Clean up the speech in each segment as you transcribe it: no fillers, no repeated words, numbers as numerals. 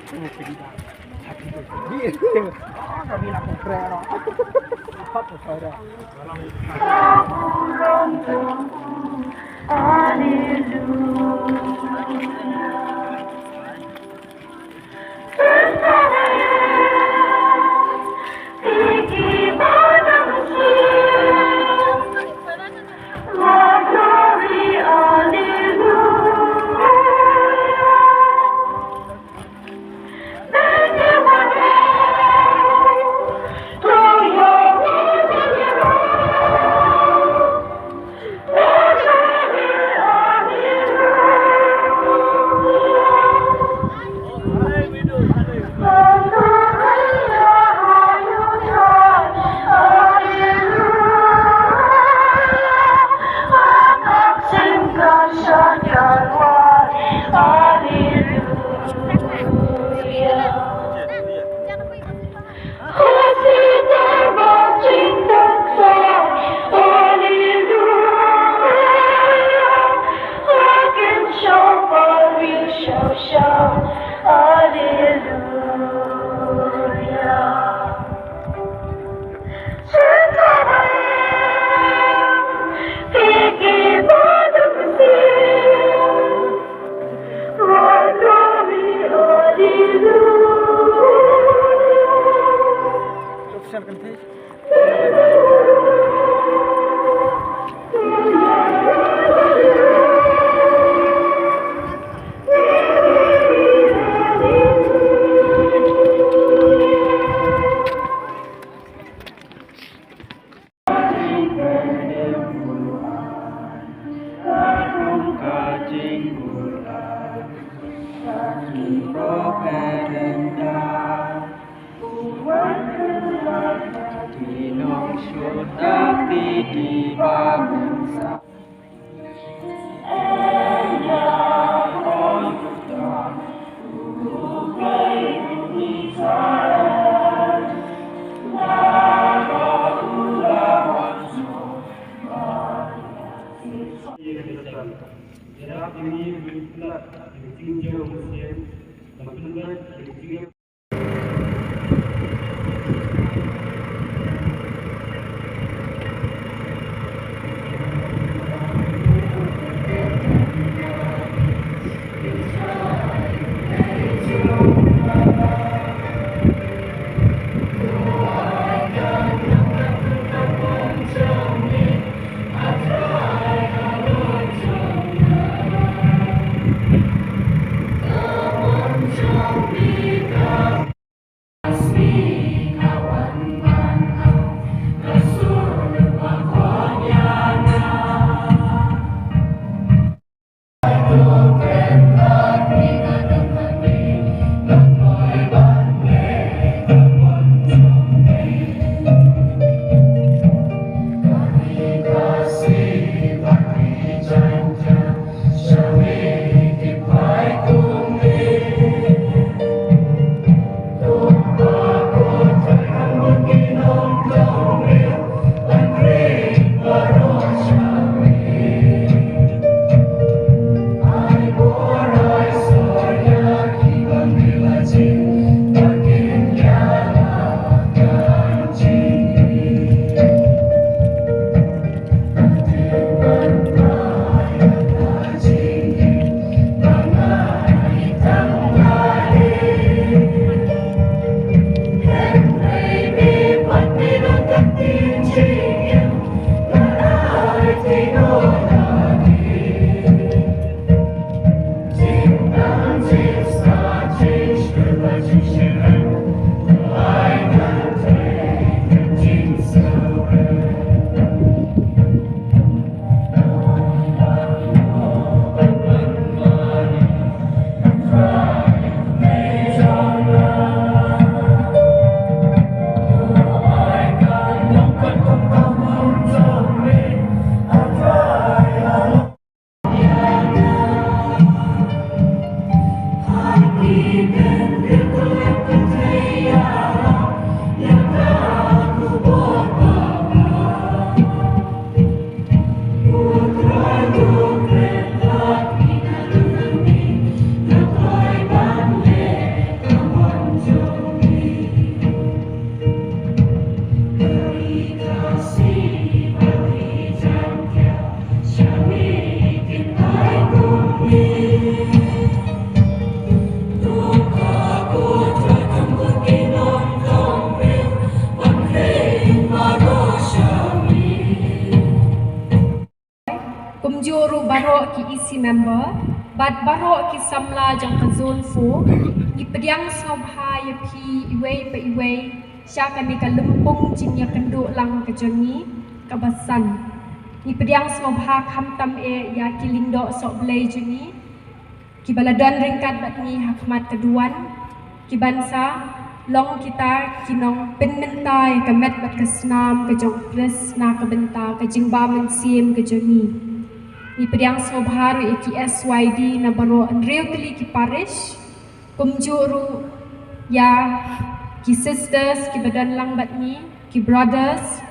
kami nak kerja, apa tu saya? member, but baro ki samla jang ka zone 4, ipediang sobha ya pi iwe pa iwe, syaka ni ka lempung jing ya kenduk lang ka jongi, ka basan. Ipediang sobha kamtam ya ki lindo sok belai jongi, ki baladan ringkat bat ni hakmat keduan, ki bansa, long kita kinong penmentai ke met bat ke senam ke jong pres na ke benta ke jingba mensiem ke joni. Ni pediang sobharu iki SYD na baro real kali ki parish kumjuru ya ki sisters ki badan lang bat ni ki brothers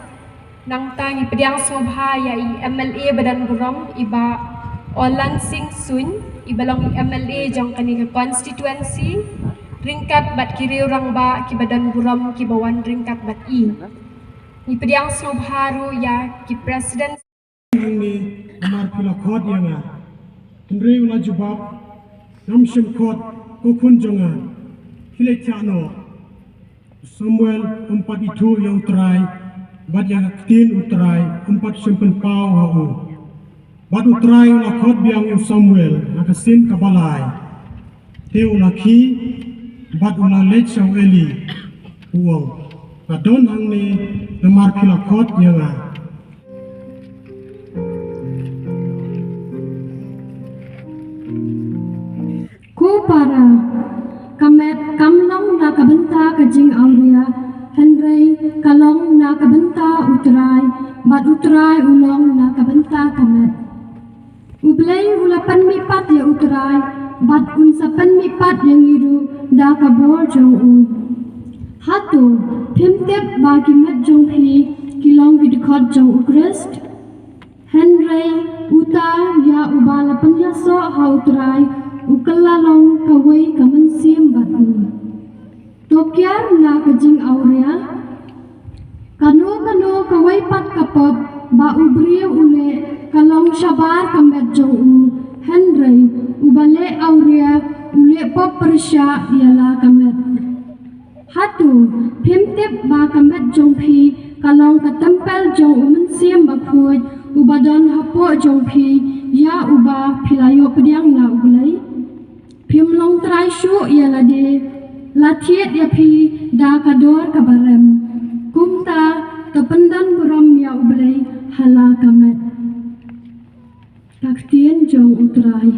nang ta ni pediang sobha ya i MLA badan buram iba olan sing sun ibalong MLA jong kani ke constituency ringkat bat kiri orang ba ki badan buram ki bawan ringkat bat i. Ni pediang sobharu ya ki president ni amar pula khod yanga tunre ula jubab namshim khod ko khun jonga hile chano Samuel 42 yang utrai bat yang 10 utrai 4 simpen pau hau bat utrai ula khod biang Samuel nakasin kabalai te ula ki bat ula lech saw eli uang adon hang ni namar pula khod yanga para kamet kamlong na kabenta kajing aurea Henry kalong na kabenta utray bat utray ulong na kabenta kamet ublay ulapan mipat ya utray bat unsapan mipat yang iru da kabor jong u hatu pimtep bagi met jong hi kilong gidikot jong ukrist Henry uta ya ubala penyaso ha utray ukalalong kawai kamansim batu. Tokyar na kajing aurea. Kano kawai pat kapot ba ubriya ule kalong syabar kamet jong u. Henry ubale aurea ule pop persya ialah kamet. Hatu pimtip ba kamet jong pi kalong katempel jong umansim bakuj ubadan hapo jong pi ya uba pilayo pediang na ublay. Pim long try shu ialah de latiet ya pi da kador kabarem kumta kependan buram ya ublay hala kamet kaktien jong utrai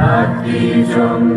Hati jom